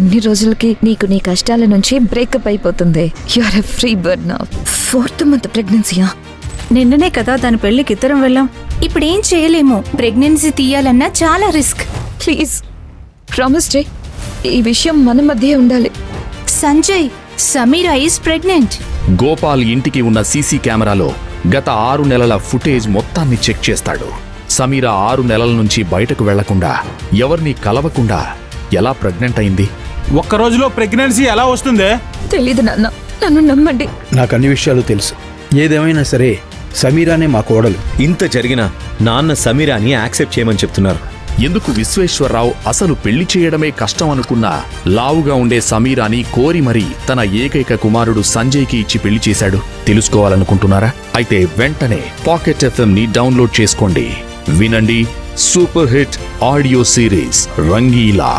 కొన్ని రోజులకి నీకు నీ కష్టాల నుంచి బ్రేకప్ అయిపోతుంది. You are a free bird now. 4th month ప్రెగ్నెన్సీయా? నిన్ననే కదా దాని పెళ్లికి ఇద్దరం వెళ్ళాం. ఇప్పుడేం చేయలేము. ప్రెగ్నెన్సీ తీయాలన్నా చాలా రిస్క్. ప్లీజ్ ప్రామిస్ చేయి, ఈ విషయం మన మధ్య ఉండాలి. Sanjay, Sameera is pregnant. గోపాల్ ఇంటికి ఉన్న సీసీ కెమెరాలో గత 6 నెలల ఫుటేజ్ మొత్తాన్ని చెక్ చేస్తాడు. సమీరా 6 నెలల నుంచి బయటకు వెళ్లకుండా, ఎవరిని కలవకుండా ఎలా ప్రెగ్నెంట్ అయింది? ఒక్క రోజులో ప్రెగ్నెన్సీ ఎలా వస్తుందే? తెలీదు నాన్న, నన్ను నమ్మండి. నాకు అన్ని విషయాలు తెలుసు. ఏదేమైనా సరే సమీరానే మా కోడలు. ఇంత జరిగినా నాన్న సమీరాని యాక్సెప్ట్ చేయమని చెప్తున్నారు. ఎందుకు విశ్వేశ్వరరావు అసలు పెళ్లి చేయడమే కష్టం అనుకున్నా లావుగా ఉండే సమీరాని కోరి మరీ తన ఏకైక కుమారుడు సంజయ్కి ఇచ్చి పెళ్లి చేశాడు? తెలుసుకోవాలనుకుంటున్నారా? అయితే వెంటనే పాకెట్ FM ని డౌన్లోడ్ చేసుకోండి. వినండి super hit audio series Rangeela.